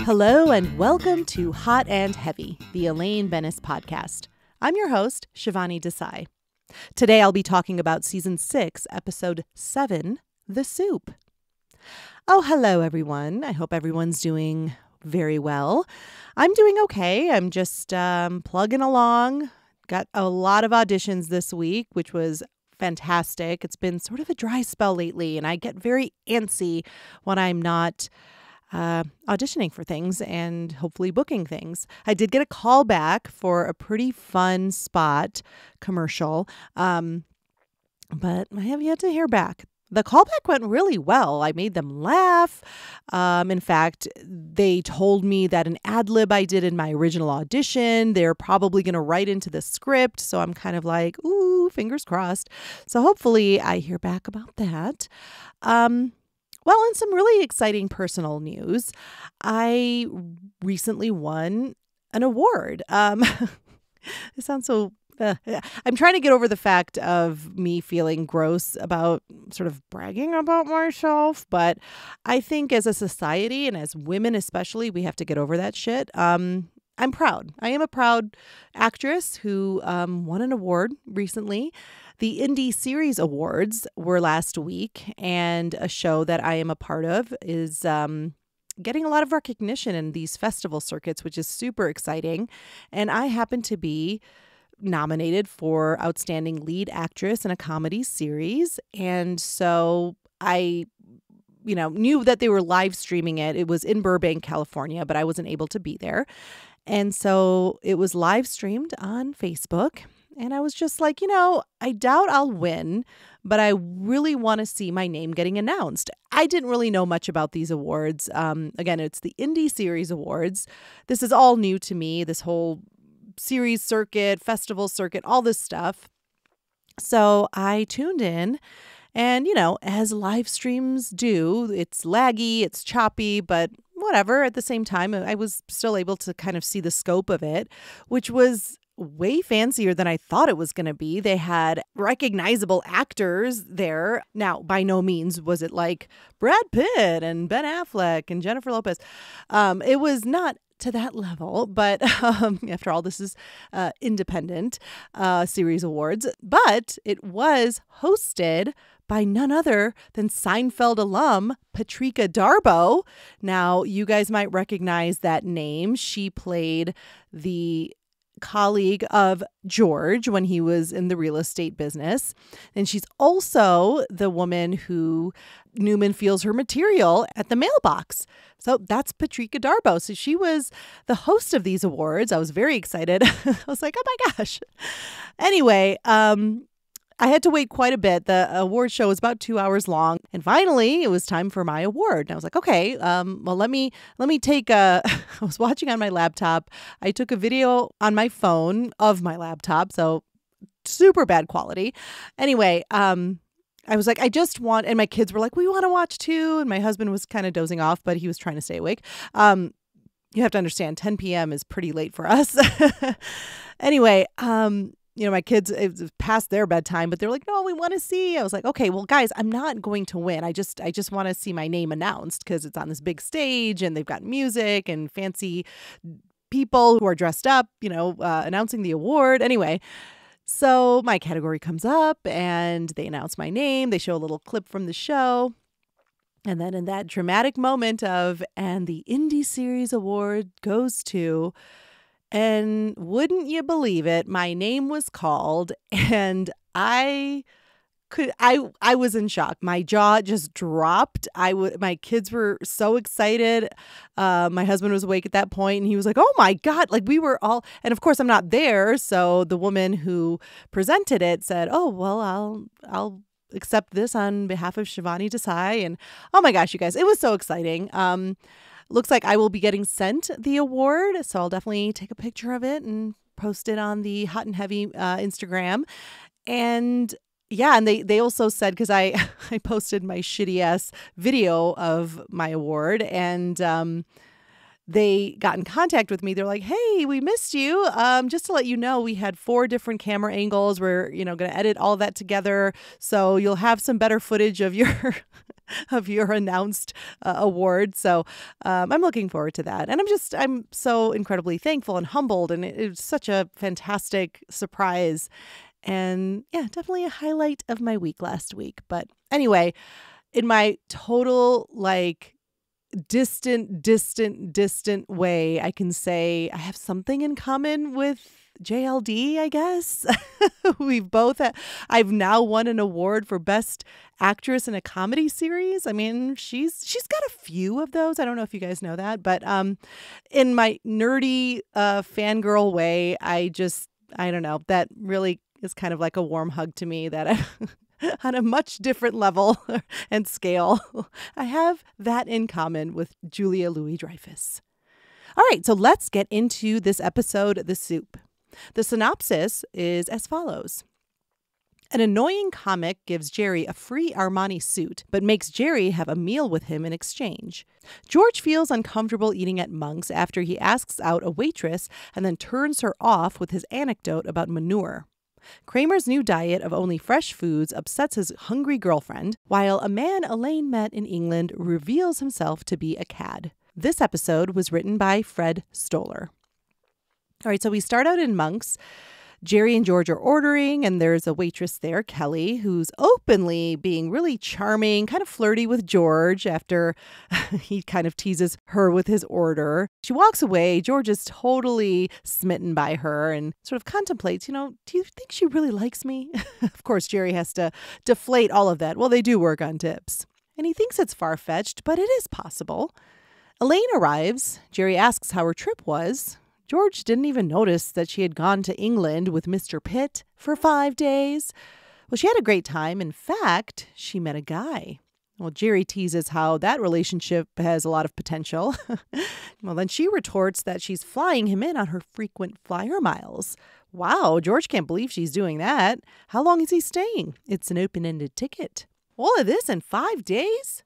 Hello and welcome to Hot and Heavy, the Elaine podcast. I'm your host, Shivani Desai. Today I'll be talking about Season 6, Episode 7, The Soup. Oh, hello everyone. I hope everyone's doing very well. I'm doing okay. I'm just plugging along. Got a lot of auditions this week, which was fantastic. It's been sort of a dry spell lately, and I get very antsy when I'm not auditioning for things and hopefully booking things. I did get a call back for a pretty fun spot commercial, but I have yet to hear back. The callback went really well. I made them laugh. In fact, they told me that an ad lib I did in my original audition, they're probably going to write into the script. So I'm kind of like, ooh, fingers crossed. So hopefully I hear back about that. Well, in some really exciting personal news, I recently won an award. It sounds so... I'm trying to get over the fact of me feeling gross about sort of bragging about myself, but I think as a society and as women especially, we have to get over that shit. I'm proud. I am a proud actress who won an award recently. The Indie Series Awards were last week, and a show that I am a part of is getting a lot of recognition in these festival circuits, which is super exciting. And I happen to be nominated for Outstanding Lead Actress in a Comedy Series. And so I knew that they were live streaming it. It was in Burbank, California, but I wasn't able to be there. And so it was live streamed on Facebook. And I was just like, I doubt I'll win, but I really want to see my name getting announced. I didn't really know much about these awards. Again, it's the Indie Series Awards. This is all new to me, this whole series circuit, festival circuit, all this stuff. So I tuned in and, as live streams do, it's laggy, it's choppy, but whatever. At the same time, I was still able to kind of see the scope of it, which was way fancier than I thought it was going to be. They had recognizable actors there. Now, by no means was it like Brad Pitt and Ben Affleck and Jennifer Lopez. It was not to that level, but after all, this is independent series awards. But it was hosted by none other than Seinfeld alum Patrika Darbo. Now, you guys might recognize that name. She played the colleague of George when he was in the real estate business. And she's also the woman who Newman feels her material at the mailbox. So that's Patrika Darbo. So she was the host of these awards. I was very excited. I was like, oh my gosh. Anyway, I had to wait quite a bit. The award show was about 2 hours long. And finally, it was time for my award. And I was like, okay, well, let me take I was watching on my laptop. I took a video on my phone of my laptop. So super bad quality. Anyway, I was like, and my kids were like, we want to watch too. And my husband was kind of dozing off, but he was trying to stay awake. You have to understand 10 p.m. is pretty late for us. Anyway, my kids, it was past their bedtime, but they're like, no, we want to see. I was like, okay, well, guys, I'm not going to win. I just want to see my name announced because it's on this big stage and they've got music and fancy people who are dressed up, announcing the award. Anyway, so my category comes up and they announce my name. They show a little clip from the show. And then in that dramatic moment and the Indie Series Award goes to... And wouldn't you believe it, my name was called and I was in shock. My jaw just dropped. My kids were so excited. My husband was awake at that point and he was like, oh my God, like we were all, and of course I'm not there. So the woman who presented it said, oh, well, I'll accept this on behalf of Shivani Desai. And oh my gosh, you guys, it was so exciting. Looks like I will be getting sent the award, so I'll definitely take a picture of it and post it on the Hot and Heavy Instagram. And yeah, and they also said, because I posted my shitty ass video of my award, and they got in contact with me. They're like, hey, we missed you. Just to let you know, we had 4 different camera angles. We're, going to edit all of that together. So you'll have some better footage of your of your announced award. So I'm looking forward to that. And I'm so incredibly thankful and humbled. And it was such a fantastic surprise. And yeah, definitely a highlight of my week last week. But anyway, in my total distant way, I can say I have something in common with JLD, I guess. I've now won an award for Best Actress in a Comedy Series. I mean, she's got a few of those. I don't know if you guys know that, but in my nerdy fangirl way, I don't know, that really is kind of like a warm hug to me that on a much different level and scale, I have that in common with Julia Louis-Dreyfus. All right, so let's get into this episode, The Soup. The synopsis is as follows. An annoying comic gives Jerry a free Armani suit, but makes Jerry have a meal with him in exchange. George feels uncomfortable eating at Monk's after he asks out a waitress and then turns her off with his anecdote about manure. Kramer's new diet of only fresh foods upsets his hungry girlfriend, while a man Elaine met in England reveals himself to be a cad. This episode was written by Fred Stoller. All right, so we start out in Monk's. Jerry and George are ordering, and there's a waitress there, Kelly, who's openly being really charming, kind of flirty with George after he kind of teases her with his order. She walks away. George is totally smitten by her and sort of contemplates, do you think she really likes me? Of course, Jerry has to deflate all of that. Well, they do work on tips. And he thinks it's far-fetched, but it is possible. Elaine arrives. Jerry asks how her trip was. George didn't even notice that she had gone to England with Mr. Pitt for 5 days. Well, she had a great time. In fact, she met a guy. Well, Jerry teases how that relationship has a lot of potential. Well, then she retorts that she's flying him in on her frequent flyer miles. Wow, George can't believe she's doing that. How long is he staying? It's an open-ended ticket. All of this in 5 days?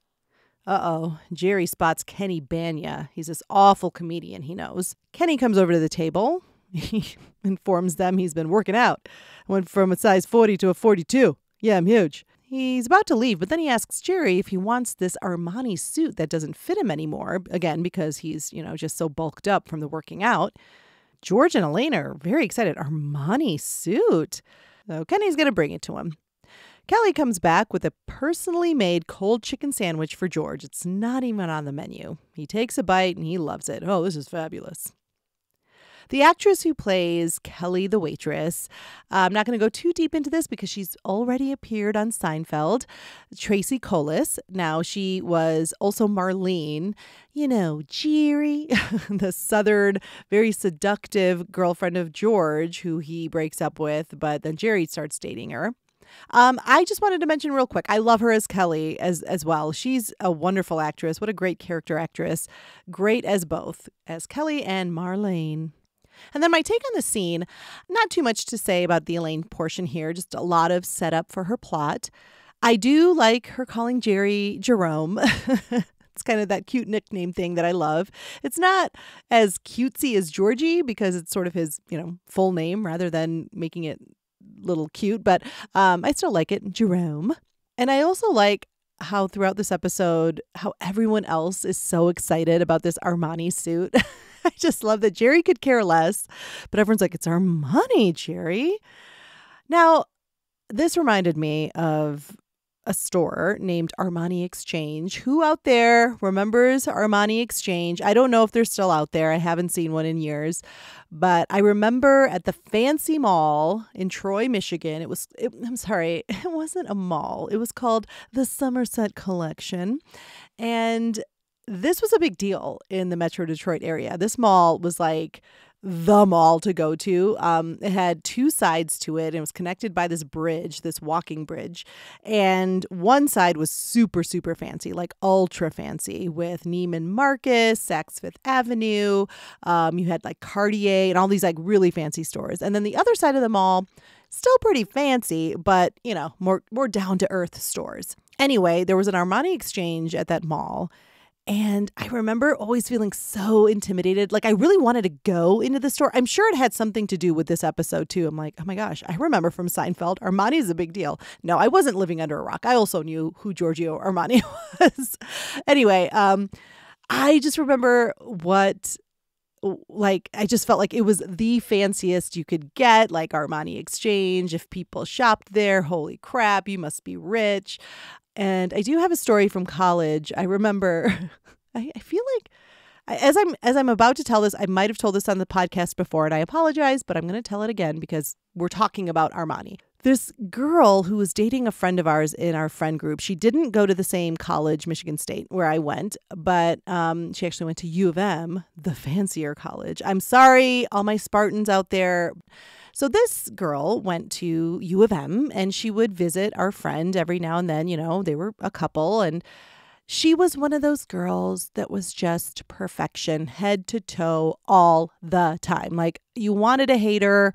Uh-oh, Jerry spots Kenny Banya. He's this awful comedian he knows. Kenny comes over to the table. He informs them he's been working out. Went from a size 40 to a 42. Yeah, I'm huge. He's about to leave, but then he asks Jerry if he wants this Armani suit that doesn't fit him anymore. Again, because he's, just so bulked up from the working out. George and Elaine are very excited. Armani suit. So Kenny's going to bring it to him. Kelly comes back with a personally made cold chicken sandwich for George. It's not even on the menu. He takes a bite and he loves it. Oh, this is fabulous. The actress who plays Kelly the waitress, I'm not going to go too deep into this because she's already appeared on Seinfeld, Tracy Collis. Now, she was also Marlene, Jerry, the southern, very seductive girlfriend of George, who he breaks up with, but then Jerry starts dating her. I just wanted to mention real quick, I love her as Kelly as well. She's a wonderful actress. What a great character actress. Great as both, as Kelly and Marlene. And then my take on the scene, not too much to say about the Elaine portion here, just a lot of setup for her plot. I do like her calling Jerry Jerome. It's kind of that cute nickname thing that I love. It's not as cutesy as Georgie because it's sort of his, full name rather than making it little cute, but I still like it, Jerome. And I also like how throughout this episode, how everyone else is so excited about this Armani suit. I just love that Jerry could care less, but everyone's like, it's Armani, Jerry. Now, this reminded me of a store named Armani Exchange. Who out there remembers Armani Exchange? I don't know if they're still out there. I haven't seen one in years, but I remember at the fancy mall in Troy, Michigan, it wasn't a mall. It was called the Somerset Collection. And this was a big deal in the Metro Detroit area. This mall was like the mall to go to. It had 2 sides to it. And it was connected by this bridge, this walking bridge. And one side was super, super fancy, like ultra fancy with Neiman Marcus, Saks Fifth Avenue. You had like Cartier and all these like really fancy stores. And then the other side of the mall, still pretty fancy, but more down to earth stores. Anyway, there was an Armani Exchange at that mall. And I remember always feeling so intimidated. Like I really wanted to go into the store. I'm sure it had something to do with this episode too. I'm like, oh my gosh, I remember from Seinfeld, Armani is a big deal. No, I wasn't living under a rock. I also knew who Giorgio Armani was. Anyway, I just remember I just felt like it was the fanciest you could get, like Armani Exchange. If people shopped there, holy crap, you must be rich. And I do have a story from college. I remember, I feel like as I'm about to tell this, I might have told this on the podcast before, and I apologize, but I'm going to tell it again because we're talking about Armani. This girl who was dating a friend of ours in our friend group, she didn't go to the same college, Michigan State, where I went, but she actually went to U of M, the fancier college. I'm sorry, all my Spartans out there. So this girl went to U of M and she would visit our friend every now and then. You know, they were a couple, and she was one of those girls that was just perfection, head to toe all the time. Like you wanted to hate her.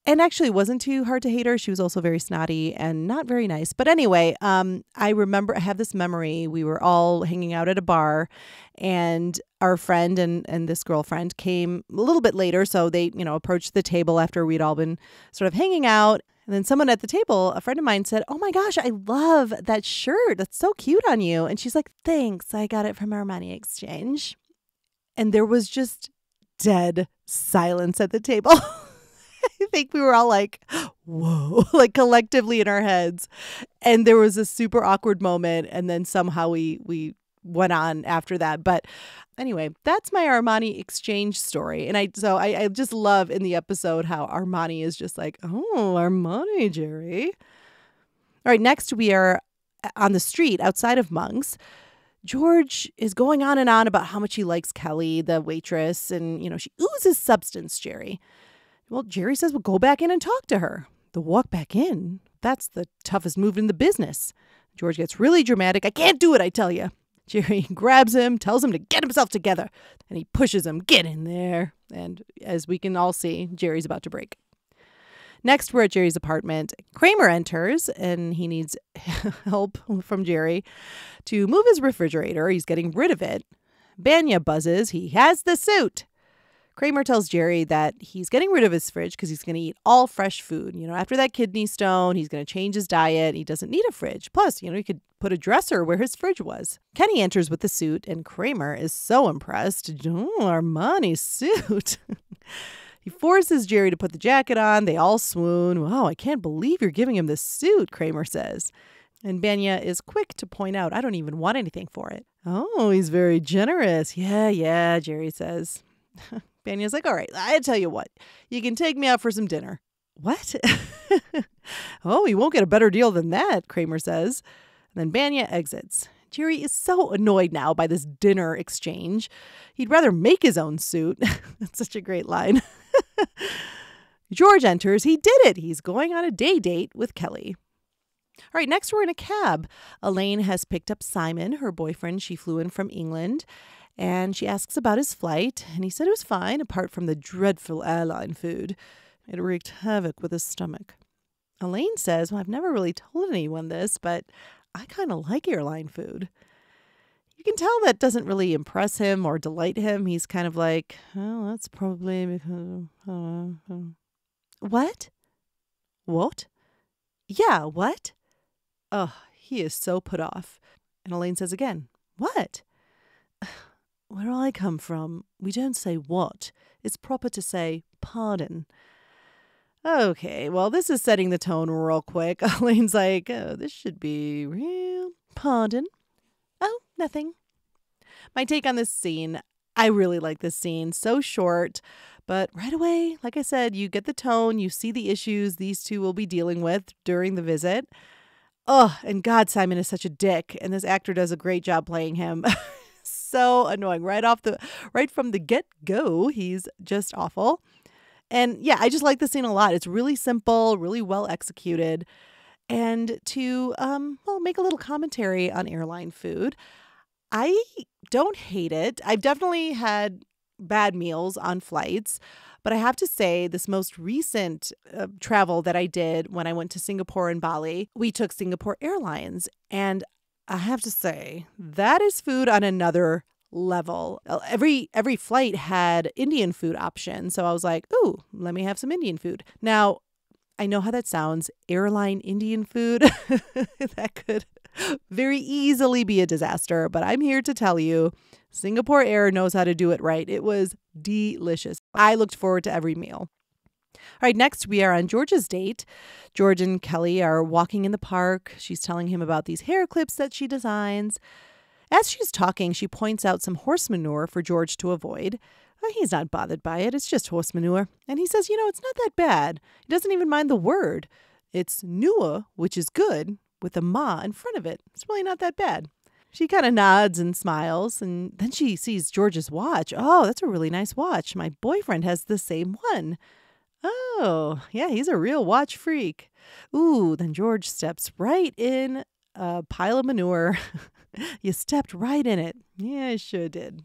And actually, it wasn't too hard to hate her. She was also very snotty and not very nice. But anyway, I remember I have this memory. We were all hanging out at a bar, and our friend and this girlfriend came a little bit later. So they, approached the table after we'd all been sort of hanging out. And then someone at the table, a friend of mine, said, "Oh my gosh, I love that shirt. That's so cute on you." And she's like, "Thanks. I got it from Armani Exchange." And there was just dead silence at the table. I think we were all like, whoa, like collectively in our heads. And there was a super awkward moment. And then somehow we went on after that. But anyway, that's my Armani Exchange story. And I just love in the episode how Armani is just like, "Oh, Armani, Jerry." All right, next we are on the street outside of Monk's. George is going on and on about how much he likes Kelly, the waitress. And, she oozes substance, Jerry. Well, Jerry says, "Well, go back in and talk to her." The walk back in, that's the toughest move in the business. George gets really dramatic. "I can't do it, I tell you." Jerry grabs him, tells him to get himself together, and he pushes him, "Get in there." And as we can all see, Jerry's about to break. Next, we're at Jerry's apartment. Kramer enters, and he needs help from Jerry to move his refrigerator. He's getting rid of it. Banya buzzes. He has the suit. Kramer tells Jerry that he's getting rid of his fridge because he's going to eat all fresh food. After that kidney stone, he's going to change his diet. He doesn't need a fridge. Plus, he could put a dresser where his fridge was. Kenny enters with the suit, and Kramer is so impressed. "Oh, Armani suit." He forces Jerry to put the jacket on. They all swoon. "Wow, I can't believe you're giving him this suit," Kramer says. And Banya is quick to point out, "I don't even want anything for it." "Oh, he's very generous." Yeah, Jerry says. Banya's like, "All right, I tell you what, you can take me out for some dinner." "What?" "Oh, you won't get a better deal than that," Kramer says. And then Banya exits. Jerry is so annoyed now by this dinner exchange. He'd rather make his own suit. That's such a great line. George enters. He did it. He's going on a day date with Kelly. All right, next we're in a cab. Elaine has picked up Simon, her boyfriend. She flew in from England. And she asks about his flight, and he said it was fine, apart from the dreadful airline food. It wreaked havoc with his stomach. Elaine says, "Well, I've never really told anyone this, but I kind of like airline food." You can tell that doesn't really impress him or delight him. He's kind of like, "Oh, that's probably because..." "What? What? Yeah, what?" Oh, he is so put off. And Elaine says again, "What?" "Where I come from, we don't say what. It's proper to say pardon." Okay, well, this is setting the tone real quick. Elaine's like, "Oh, this should be real. Pardon?" "Oh, nothing." My take on this scene, I really like this scene. So short, but right away, like I said, you get the tone, you see the issues these two will be dealing with during the visit. Oh, and God, Simon is such a dick, and this actor does a great job playing him. So annoying. Right from the get-go, he's just awful. And yeah, I just like the scene a lot. It's really simple, really well executed. And to make a little commentary on airline food, I don't hate it. I've definitely had bad meals on flights, but I have to say this most recent travel that I did when I went to Singapore and Bali, we took Singapore Airlines, and I have to say, that is food on another level. Every flight had Indian food options. So I was like, ooh, let me have some Indian food. Now, I know how that sounds. Airline Indian food, that could very easily be a disaster. But I'm here to tell you, Singapore Air knows how to do it right. It was delicious. I looked forward to every meal. All right, next we are on George's date. George and Kelly are walking in the park. She's telling him about these hair clips that she designs. As she's talking, she points out some horse manure for George to avoid. He's not bothered by it. It's just horse manure. And he says, it's not that bad. He doesn't even mind the word. It's nua, which is good, with a ma in front of it. It's really not that bad. She kind of nods and smiles, and then she sees George's watch. Oh, that's a really nice watch. My boyfriend has the same one. Oh, yeah, he's a real watch freak. Ooh, then George steps right in a pile of manure. You stepped right in it. Yeah, I sure did.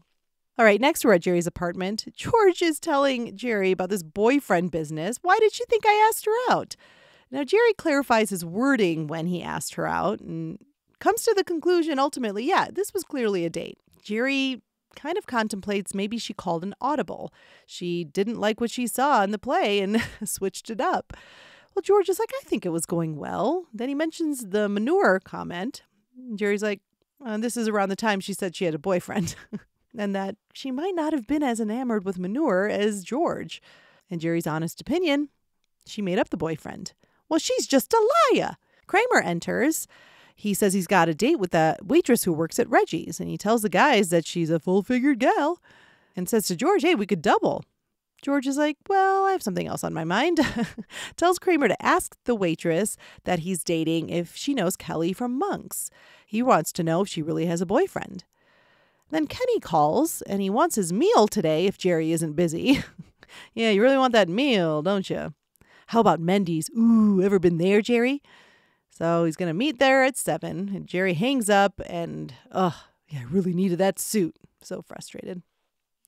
All right, next we're at Jerry's apartment. George is telling Jerry about this boyfriend business. Why did she think I asked her out? Now, Jerry clarifies his wording when he asked her out and comes to the conclusion ultimately, yeah, this was clearly a date. Jerry kind of contemplates maybe she called an audible. She didn't like what she saw in the play and switched it up. Well, George is like, I think it was going well. Then he mentions the manure comment. Jerry's like, this is around the time she said she had a boyfriend and that she might not have been as enamored with manure as George. In Jerry's honest opinion, she made up the boyfriend. Well, she's just a liar. Kramer enters. He says he's got a date with that waitress who works at Reggie's, and he tells the guys that she's a full-figured gal and says to George, hey, we could double. George is like, well, I have something else on my mind. Tells Kramer to ask the waitress that he's dating if she knows Kelly from Monks. He wants to know if she really has a boyfriend. Then Kenny calls, and he wants his meal today if Jerry isn't busy. Yeah, you really want that meal, don't you? How about Mendy's? Ooh, ever been there, Jerry? So he's going to meet there at 7. And Jerry hangs up and, yeah, I really needed that suit. So frustrated.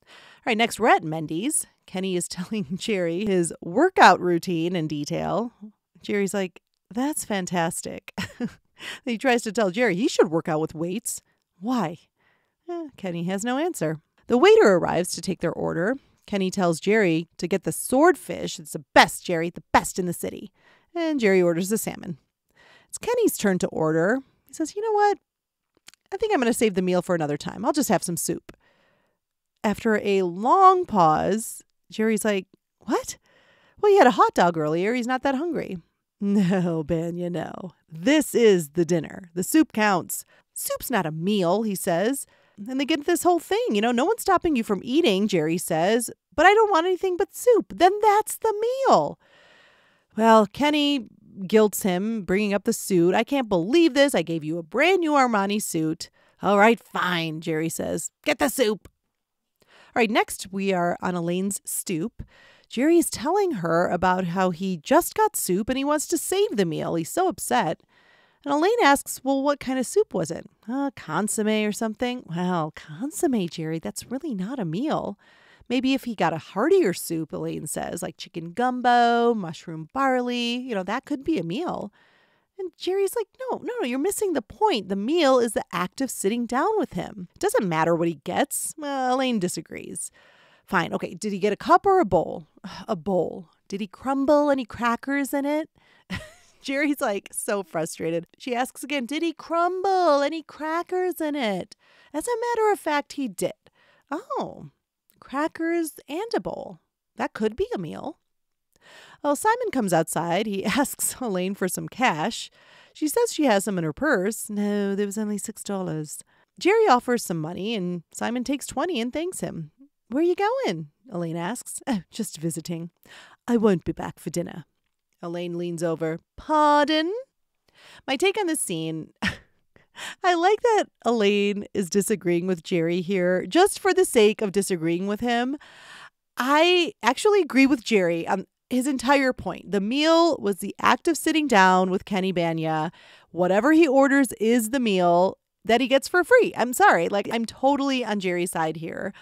All right, next we're at Mendy's. Kenny is telling Jerry his workout routine in detail. Jerry's like, that's fantastic. He tries to tell Jerry he should work out with weights. Why? Kenny has no answer. The waiter arrives to take their order. Kenny tells Jerry to get the swordfish. It's the best, Jerry, the best in the city. And Jerry orders the salmon. It's Kenny's turn to order. He says, you know what? I think I'm going to save the meal for another time. I'll just have some soup. After a long pause, Jerry's like, what? Well, he had a hot dog earlier. He's not that hungry. No, Ben, this is the dinner. The soup counts. Soup's not a meal, he says. And they get this whole thing. No one's stopping you from eating, Jerry says. But I don't want anything but soup. Then that's the meal. Well, Kenny guilts him, bringing up the suit. I can't believe this. I gave you a brand new Armani suit. All right, fine, Jerry says. Get the soup. All right, next we are on Elaine's stoop. Jerry is telling her about how he just got soup and he wants to save the meal. He's so upset. And Elaine asks, well, what kind of soup was it? Consomme or something? Well, consomme, Jerry, that's really not a meal. Maybe if he got a heartier soup, Elaine says, like chicken gumbo, mushroom barley, that could be a meal. And Jerry's like, no, you're missing the point. The meal is the act of sitting down with him. It doesn't matter what he gets. Well, Elaine disagrees. Fine. Okay. Did he get a cup or a bowl? A bowl. Did he crumble any crackers in it? Jerry's like so frustrated. She asks again, did he crumble any crackers in it? As a matter of fact, he did. Oh, crackers and a bowl. That could be a meal. Well, Simon comes outside. He asks Elaine for some cash. She says she has some in her purse. No, there was only $6. Jerry offers some money, and Simon takes 20 and thanks him. Where are you going? Elaine asks. Just visiting. I won't be back for dinner. Elaine leans over. Pardon? My take on this scene, I like that Elaine is disagreeing with Jerry here just for the sake of disagreeing with him. I actually agree with Jerry on his entire point. The meal was the act of sitting down with Kenny Banya. Whatever he orders is the meal that he gets for free. I'm sorry. I'm totally on Jerry's side here.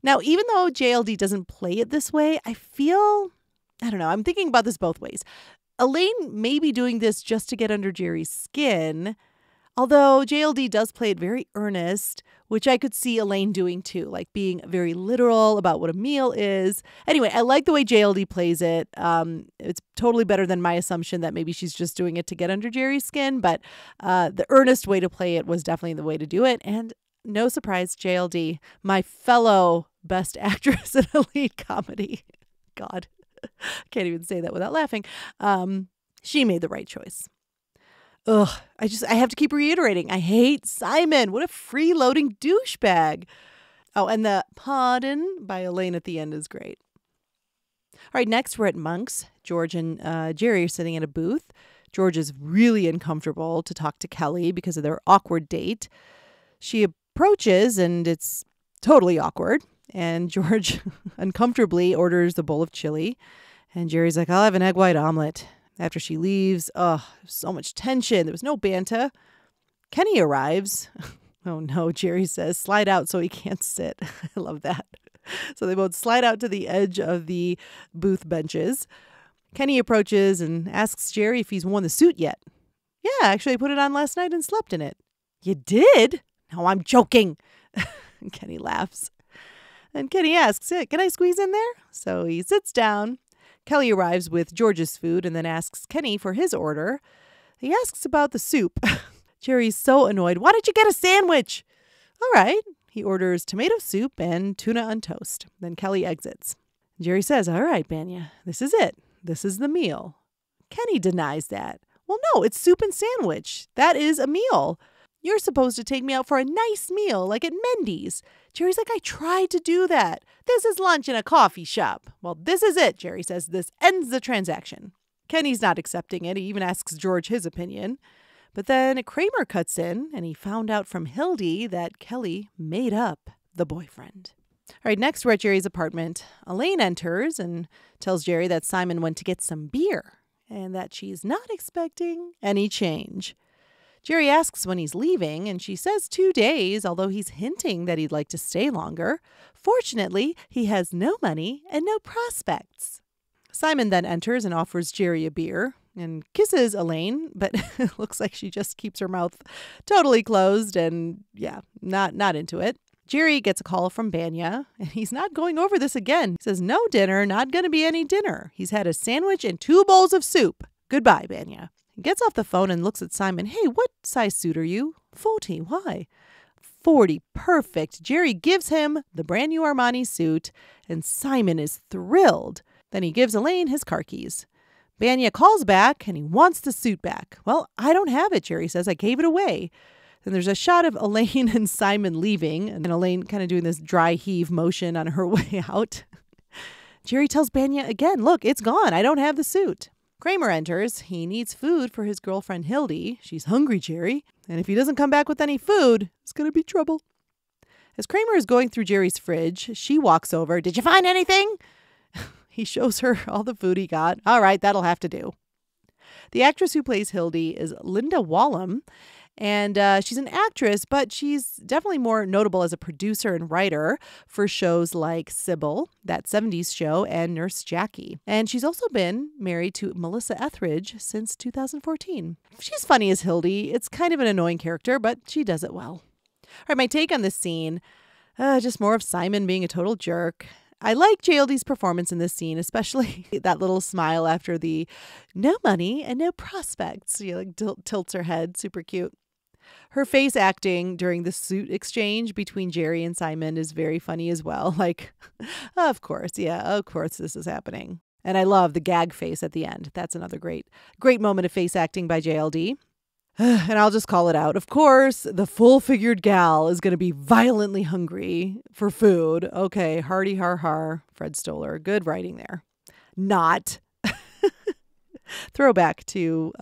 Now, even though JLD doesn't play it this way, I feel, I don't know, I'm thinking about this both ways. Elaine may be doing this just to get under Jerry's skin. Although JLD does play it very earnest, which I could see Elaine doing too, like being very literal about what a meal is. Anyway, I like the way JLD plays it. It's totally better than my assumption that maybe she's just doing it to get under Jerry's skin, but the earnest way to play it was definitely the way to do it. And no surprise, JLD, my fellow best actress in a lead comedy. God, can't even say that without laughing. She made the right choice. Ugh, I have to keep reiterating. I hate Simon. What a freeloading douchebag. Oh, and the pardon by Elaine at the end is great. All right, next we're at Monk's. George and Jerry are sitting at a booth. George is really uncomfortable to talk to Kelly because of their awkward date. She approaches and it's totally awkward. And George uncomfortably orders a bowl of chili. And Jerry's like, I'll have an egg white omelet. After she leaves, so much tension. There was no banter. Kenny arrives. Oh no, Jerry says, slide out so he can't sit. I love that. So they both slide out to the edge of the booth benches. Kenny approaches and asks Jerry if he's worn the suit yet. Yeah, actually I put it on last night and slept in it. You did? No, I'm joking. Kenny laughs. And Kenny asks, can I squeeze in there? So he sits down. Kelly arrives with George's food and then asks Kenny for his order. He asks about the soup. Jerry's so annoyed. Why did you get a sandwich? All right. He orders tomato soup and tuna on toast. Then Kelly exits. Jerry says, all right, Banya, this is it. This is the meal. Kenny denies that. Well, no, it's soup and sandwich. That is a meal. You're supposed to take me out for a nice meal like at Mendy's. Jerry's like, I tried to do that. This is lunch in a coffee shop. Well, this is it, Jerry says. This ends the transaction. Kenny's not accepting it. He even asks George his opinion. But then Kramer cuts in and he found out from Hildy that Kelly made up the boyfriend. All right, next we're at Jerry's apartment. Elaine enters and tells Jerry that Simon went to get some beer and that she's not expecting any change. Jerry asks when he's leaving, and she says 2 days, although he's hinting that he'd like to stay longer. Fortunately, he has no money and no prospects. Simon then enters and offers Jerry a beer and kisses Elaine, but it looks like she just keeps her mouth totally closed and, not into it. Jerry gets a call from Banya, and he's not going over this again. He says, no dinner, not going to be any dinner. He's had a sandwich and 2 bowls of soup. Goodbye, Banya. He gets off the phone and looks at Simon. Hey, what size suit are you? 40. Why? 40. Perfect. Jerry gives him the brand new Armani suit, and Simon is thrilled. Then he gives Elaine his car keys. Banya calls back, and he wants the suit back. Well, I don't have it, Jerry says. I gave it away. Then there's a shot of Elaine and Simon leaving, and Elaine kind of doing this dry heave motion on her way out. Jerry tells Banya again, look, it's gone. I don't have the suit. Kramer enters. He needs food for his girlfriend Hildy. She's hungry, Jerry. And if he doesn't come back with any food, it's going to be trouble. As Kramer is going through Jerry's fridge, she walks over. Did you find anything? He shows her all the food he got. All right, that'll have to do. The actress who plays Hildy is Linda Wallum. And she's an actress, but she's definitely more notable as a producer and writer for shows like Sybil, that 70s show, and Nurse Jackie. And she's also been married to Melissa Etheridge since 2014. She's funny as Hildy. It's kind of an annoying character, but she does it well. All right, my take on this scene, just more of Simon being a total jerk. I like JLD's performance in this scene, especially that little smile after the no money and no prospects. She tilts her head, super cute. Her face acting during the suit exchange between Jerry and Simon is very funny as well. Like, of course this is happening. And I love the gag face at the end. That's another great moment of face acting by JLD. And I'll just call it out. Of course, the full-figured gal is going to be violently hungry for food. Okay, hardy har har, Fred Stoller. Good writing there. Not. Throwback to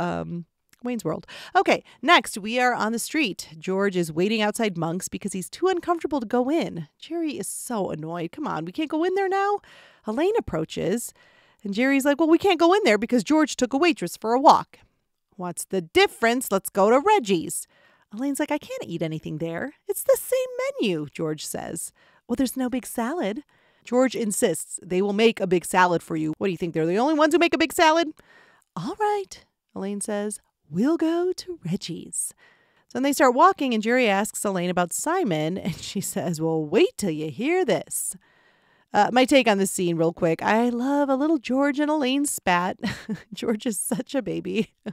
Wayne's World. Okay, next we are on the street. George is waiting outside Monk's because he's too uncomfortable to go in. Jerry is so annoyed. Come on, we can't go in there now? Elaine approaches, and Jerry's like, well, we can't go in there because George took a waitress for a walk. What's the difference? Let's go to Reggie's. Elaine's like, I can't eat anything there. It's the same menu, George says. Well, there's no big salad. George insists they will make a big salad for you. What do you think? They're the only ones who make a big salad? All right, Elaine says. We'll go to Reggie's. So then they start walking, and Jerry asks Elaine about Simon, and she says, well, wait till you hear this. My take on this scene real quick. I love a little George and Elaine spat. George is such a baby. All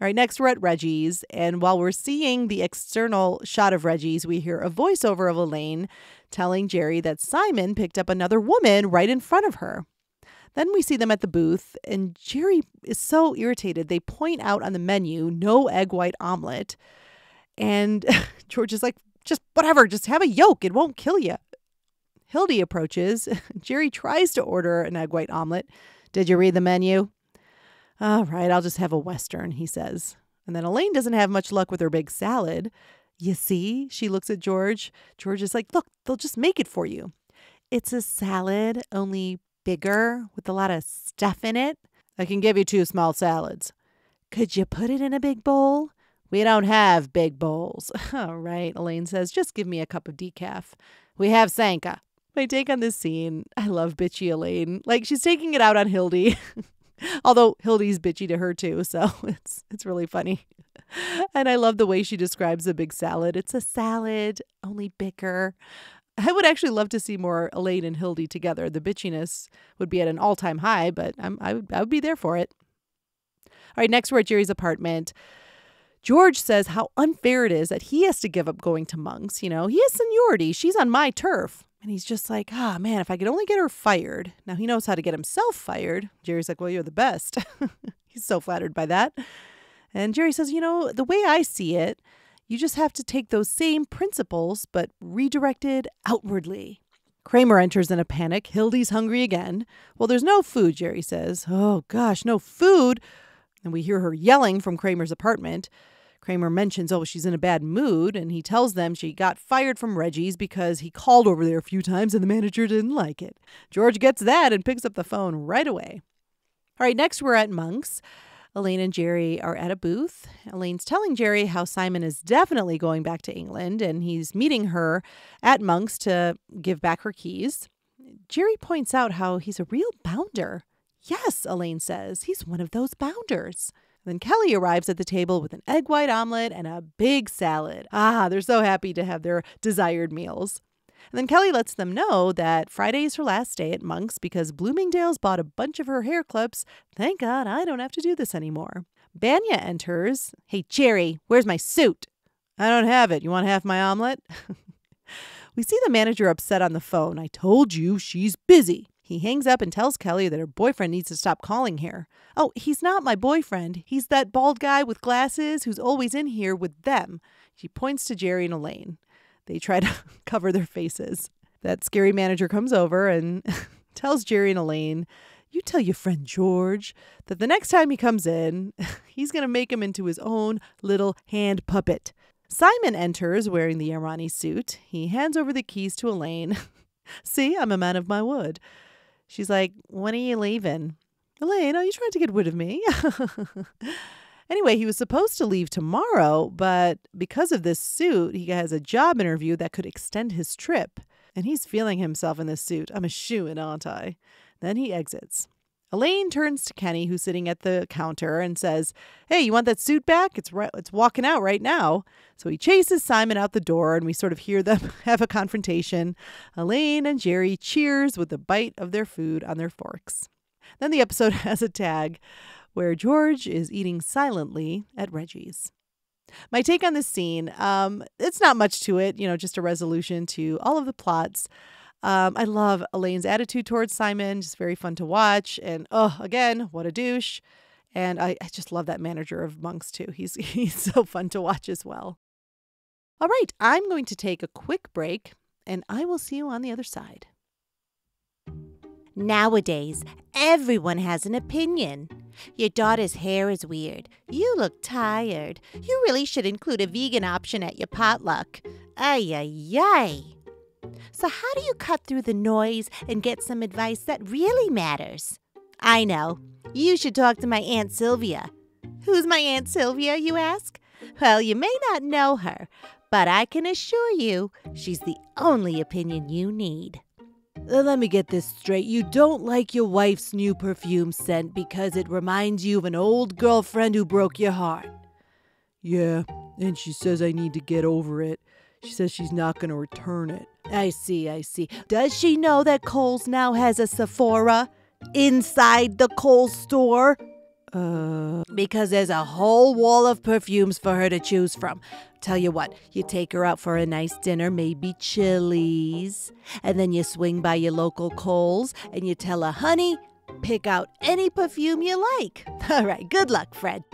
right, next we're at Reggie's, and while we're seeing the external shot of Reggie's, we hear a voiceover of Elaine telling Jerry that Simon picked up another woman right in front of her. Then we see them at the booth, and Jerry is so irritated. They point out on the menu, no egg white omelet, and George is like, just whatever, just have a yolk. It won't kill you. Hildy approaches. Jerry tries to order an egg white omelet. Did you read the menu? All right, I'll just have a Western, he says. And then Elaine doesn't have much luck with her big salad. You see, she looks at George. George is like, look, they'll just make it for you. It's a salad, only bigger with a lot of stuff in it. I can give you 2 small salads. Could you put it in a big bowl? We don't have big bowls. All right, Elaine says, just give me a cup of decaf. We have Sanka. My take on this scene, I love bitchy Elaine. Like, she's taking it out on Hildy. Although Hildy's bitchy to her too, so it's really funny. And I love the way she describes the big salad. It's a salad, only bigger. I would actually love to see more Elaine and Hildy together. The bitchiness would be at an all-time high, but I would be there for it. All right, next we're at Jerry's apartment. George says how unfair it is that he has to give up going to Monk's. You know, he has seniority. She's on my turf. And he's just like, man, if I could only get her fired. Now, he knows how to get himself fired. Jerry's like, well, you're the best. He's so flattered by that. And Jerry says, you know, the way I see it, you just have to take those same principles, but redirected outwardly. Kramer enters in a panic. Hildy's hungry again. Well, there's no food, Jerry says. Oh, gosh, no food. And we hear her yelling from Kramer's apartment. Kramer mentions, she's in a bad mood, and he tells them she got fired from Reggie's because he called over there a few times and the manager didn't like it. George gets that and picks up the phone right away. All right, next we're at Monk's. Elaine and Jerry are at a booth. Elaine's telling Jerry how Simon is definitely going back to England, and he's meeting her at Monk's to give back her keys. Jerry points out how he's a real bounder. Yes, Elaine says, he's one of those bounders. Then Kelly arrives at the table with an egg white omelet and a big salad. They're so happy to have their desired meals. And then Kelly lets them know that Friday is her last day at Monk's because Bloomingdale's bought a bunch of her hair clips. Thank God I don't have to do this anymore. Banya enters. Hey, Jerry, where's my suit? I don't have it. You want half my omelet? We see the manager upset on the phone. I told you she's busy. He hangs up and tells Kelly that her boyfriend needs to stop calling here. Oh, he's not my boyfriend. He's that bald guy with glasses who's always in here with them. She points to Jerry and Elaine. They try to cover their faces. That scary manager comes over and tells Jerry and Elaine, you tell your friend George that the next time he comes in, he's going to make him into his own little hand puppet. Simon enters wearing the Irani suit. He hands over the keys to Elaine. See, I'm a man of my word. She's like, when are you leaving? Elaine, are you trying to get rid of me? Anyway, he was supposed to leave tomorrow, but because of this suit, he has a job interview that could extend his trip. And he's feeling himself in this suit. I'm a shoo-in, aren't I? Then he exits. Elaine turns to Kenny, who's sitting at the counter, and says, hey, you want that suit back? It's walking out right now. So he chases Simon out the door, and we sort of hear them have a confrontation. Elaine and Jerry cheers with a bite of their food on their forks. Then the episode has a tag where George is eating silently at Reggie's. My take on this scene, it's not much to it, just a resolution to all of the plots. I love Elaine's attitude towards Simon, just very fun to watch. And again, what a douche. And I just love that manager of Monk's too. He's so fun to watch as well. All right, I'm going to take a quick break and I will see you on the other side. Nowadays, everyone has an opinion. Your daughter's hair is weird. You look tired. You really should include a vegan option at your potluck. Ay, ay, ay. So how do you cut through the noise and get some advice that really matters? I know. You should talk to my Aunt Sylvia. Who's my Aunt Sylvia, you ask? Well, you may not know her, but I can assure you she's the only opinion you need. Let me get this straight. You don't like your wife's new perfume scent because it reminds you of an old girlfriend who broke your heart. Yeah, And she says I need to get over it. She says she's not going to return it. I see. Does she know that Kohl's now has a Sephora inside the Kohl's store? Because there's a whole wall of perfumes for her to choose from. Tell you what, you take her out for a nice dinner, maybe Chili's, and then you swing by your local Kohl's and you tell her, honey, pick out any perfume you like. All right, good luck, Fred.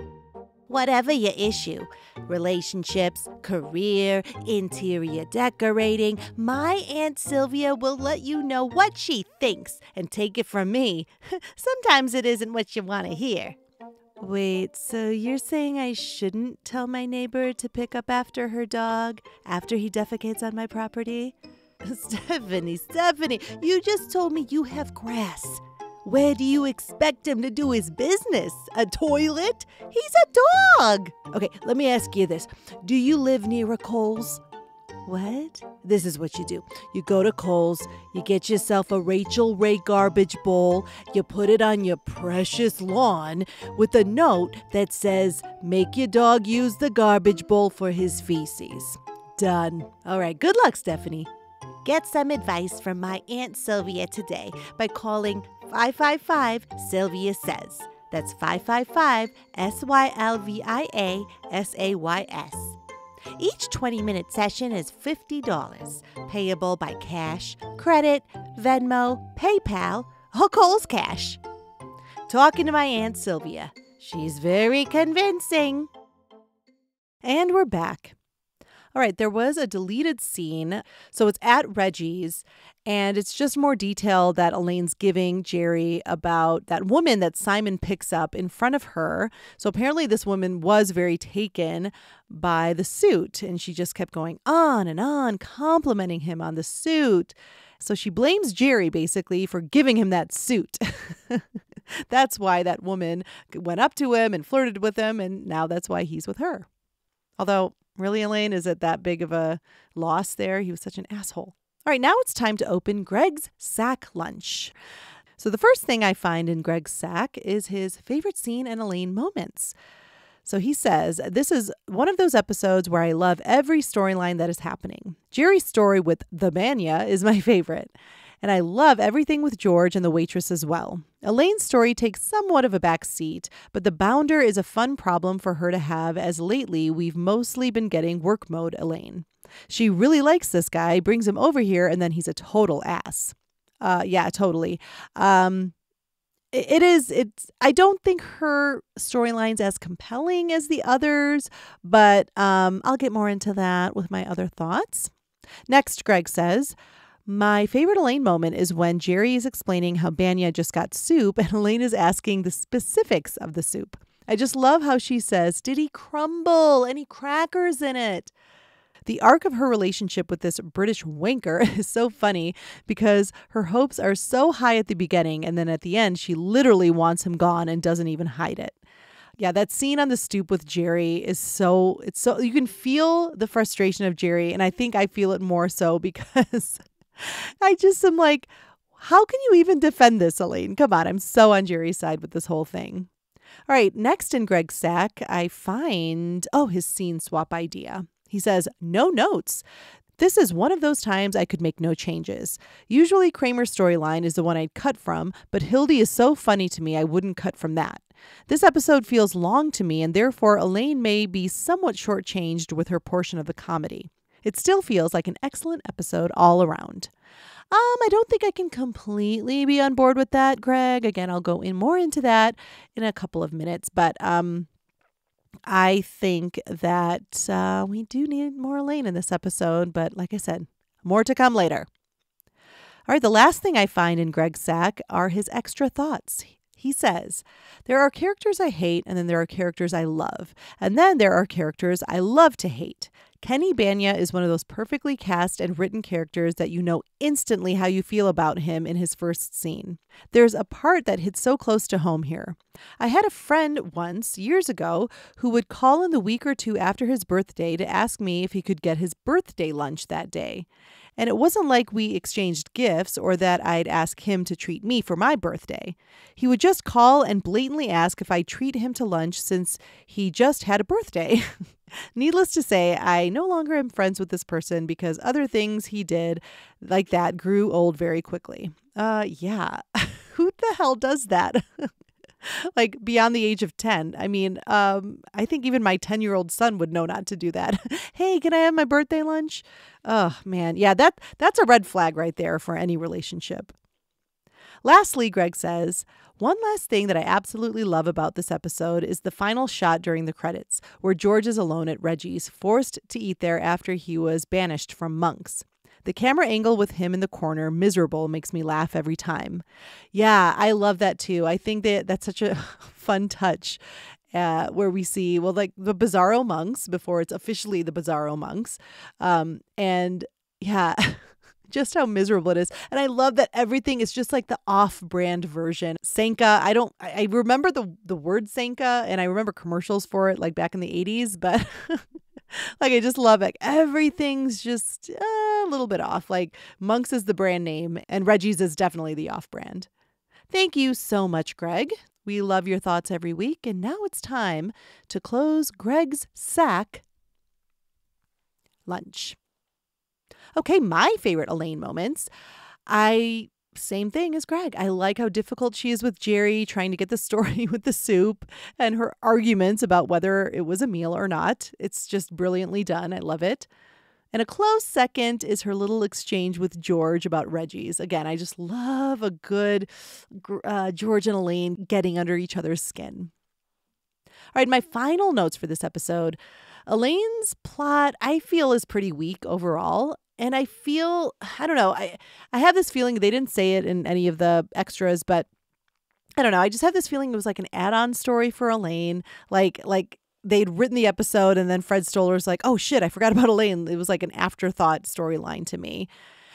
Whatever your issue, relationships, career, interior decorating, my Aunt Sylvia will let you know what she thinks. And take it from me, sometimes it isn't what you want to hear. Wait, so you're saying I shouldn't tell my neighbor to pick up after her dog after he defecates on my property? Stephanie, you just told me you have grass. Where do you expect him to do his business? A toilet? He's a dog. Okay, let me ask you this. Do you live near a Kohl's? What? This is what you do. You go to Kohl's, you get yourself a Rachel Ray garbage bowl, you put it on your precious lawn with a note that says, make your dog use the garbage bowl for his feces. Done. All right, good luck, Stephanie. Get some advice from my Aunt Sylvia today by calling 555 Sylvia Says. That's 555 SYLVIA-SAYS. Each 20-minute session is $50, payable by cash, credit, Venmo, PayPal, or Kohl's Cash. Talking to my Aunt Sylvia. She's very convincing. And we're back. All right, there was a deleted scene. So it's at Reggie's, and it's just more detail that Elaine's giving Jerry about that woman that Simon picks up in front of her. So apparently this woman was very taken by the suit, and she just kept going on and on, complimenting him on the suit. So she blames Jerry basically for giving him that suit. That's why that woman went up to him and flirted with him, and now that's why he's with her. Although, really, Elaine, is it that big of a loss there? He was such an asshole. All right, now it's time to open Greg's sack lunch. So the first thing I find in Greg's sack is his favorite scene and Elaine moments. So he says, this is one of those episodes where I love every storyline that is happening. Jerry's story with the Mania is my favorite. And I love everything with George and the waitress as well. Elaine's story takes somewhat of a back seat, but the bounder is a fun problem for her to have, as lately we've mostly been getting work mode Elaine. She really likes this guy, brings him over here, and then he's a total ass. Yeah, totally. I don't think her storyline's as compelling as the others, but I'll get more into that with my other thoughts. Next, Greg says, my favorite Elaine moment is when Jerry is explaining how Banya just got soup and Elaine is asking the specifics of the soup. I just love how she says, did he crumble? Any crackers in it? The arc of her relationship with this British wanker is so funny because her hopes are so high at the beginning, and then at the end, she literally wants him gone and doesn't even hide it. Yeah, that scene on the stoop with Jerry is so you can feel the frustration of Jerry, and I think I feel it more so because I just am like, how can you even defend this, Elaine? Come on, I'm so on Jerry's side with this whole thing. All right, next in Greg's sack, I find, his scene swap idea. He says, no notes. This is one of those times I could make no changes. Usually Kramer's storyline is the one I'd cut from, but Hildy is so funny to me I wouldn't cut from that. This episode feels long to me, and therefore Elaine may be somewhat shortchanged with her portion of the comedy. It still feels like an excellent episode all around. I don't think I can completely be on board with that, Greg. Again, I'll go more into that in a couple of minutes, but I think that we do need more Elaine in this episode, but like I said, more to come later. All right, the last thing I find in Greg's sack are his extra thoughts. He says, there are characters I hate, and then there are characters I love, and then there are characters I love to hate. Kenny Banya is one of those perfectly cast and written characters that you know instantly how you feel about him in his first scene. There's a part that hits so close to home here. I had a friend once, years ago, who would call in the week or two after his birthday to ask me if he could get his birthday lunch that day. And it wasn't like we exchanged gifts or that I'd ask him to treat me for my birthday. He would just call and blatantly ask if I'd treat him to lunch since he just had a birthday. Needless to say, I no longer am friends with this person because other things he did like that grew old very quickly. Yeah. Who the hell does that? Like beyond the age of 10. I mean, I think even my 10-year-old son would know not to do that. Hey, can I have my birthday lunch? Oh, man. Yeah, that's a red flag right there for any relationship. Lastly, Greg says, one last thing that I absolutely love about this episode is the final shot during the credits, where George is alone at Reggie's, forced to eat there after he was banished from Monk's. The camera angle with him in the corner, miserable, makes me laugh every time. Yeah, I love that too. I think that's such a fun touch where we see, well, like the Bizarro Monks before it's officially the Bizarro Monks. And yeah, just how miserable it is. And I love that everything is just like the off-brand version. Sanka, I remember the word Sanka and I remember commercials for it like back in the 80s, but like I just love it. Everything's just a little bit off. Like Monk's is the brand name and Reggie's is definitely the off-brand. Thank you so much, Greg. We love your thoughts every week. And now it's time to close Greg's sack lunch. Okay, my favorite Elaine moments. Same thing as Greg. I like how difficult she is with Jerry trying to get the story with the soup and her arguments about whether it was a meal or not. It's just brilliantly done. I love it. And a close second is her little exchange with George about Reggie's. Again, I just love a good George and Elaine getting under each other's skin. All right, my final notes for this episode. Elaine's plot, I feel, is pretty weak overall. And I feel, I don't know, I have this feeling, they didn't say it in any of the extras, but I don't know. I just have this feeling it was like an add-on story for Elaine. Like they'd written the episode and then Fred Stoller's like, oh shit, I forgot about Elaine. It was like an afterthought storyline to me.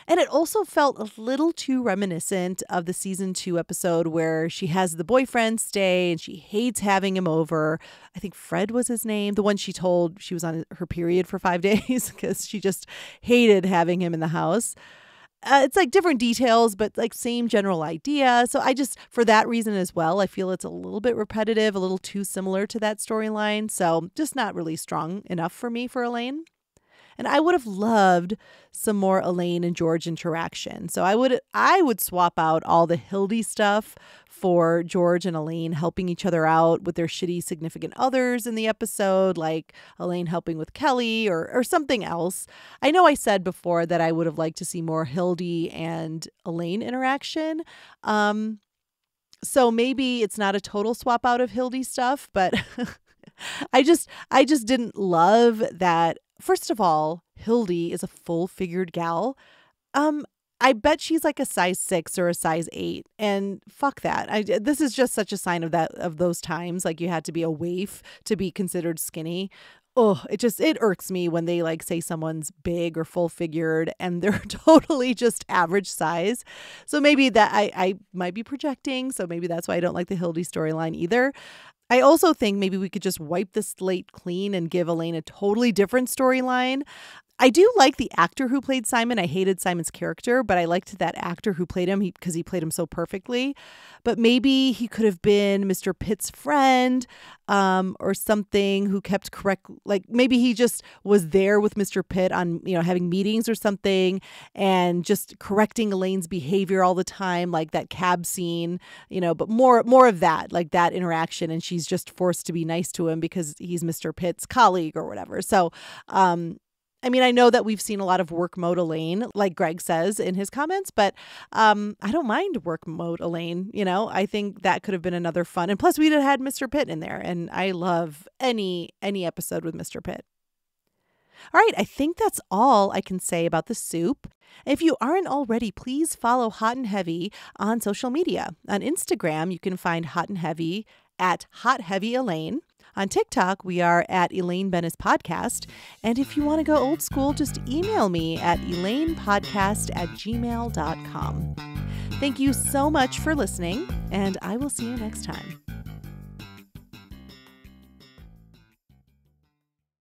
And it also felt a little too reminiscent of the season 2 episode where she has the boyfriend stay and she hates having him over. I think Fred was his name, the one she told she was on her period for 5 days because she just hated having him in the house. It's like different details, but like same general idea. So I just, for that reason as well, I feel it's a little bit repetitive, a little too similar to that storyline. So just not really strong enough for me for Elaine. And I would have loved some more Elaine and George interaction. So I would swap out all the Hildy stuff for George and Elaine helping each other out with their shitty significant others in the episode, like Elaine helping with Kelly or something else. I know I said before that I would have liked to see more Hildy and Elaine interaction. So maybe it's not a total swap out of Hildy stuff, but I just didn't love that. First of all, Hildy is a full-figured gal. I bet she's like a size 6 or a size 8, and fuck that. This is just such a sign of those times. Like you had to be a waif to be considered skinny. Oh, it irks me when they like say someone's big or full-figured and they're totally just average size. So maybe that I might be projecting. So maybe that's why I don't like the Hildy storyline either. I also think maybe we could just wipe the slate clean and give Elaine a totally different storyline. I do like the actor who played Simon. I hated Simon's character, but I liked that actor who played him because he played him so perfectly. But maybe he could have been Mr. Pitt's friend or something who kept like maybe he just was there with Mr. Pitt on, having meetings or something and just correcting Elaine's behavior all the time, like that cab scene, but more of that, like that interaction. And she's just forced to be nice to him because he's Mr. Pitt's colleague or whatever. So, I know that we've seen a lot of work mode Elaine, like Greg says in his comments, but I don't mind work mode Elaine. I think that could have been another fun. And plus, we'd have had Mr. Pitt in there, and I love any episode with Mr. Pitt. All right, I think that's all I can say about the soup. If you aren't already, please follow Hot and Heavy on social media. On Instagram, you can find Hot and Heavy at Hot Heavy Elaine. On TikTok, we are at Elaine Bennis Podcast. And if you want to go old school, just email me at elainepodcast@gmail.com. Thank you so much for listening, and I will see you next time.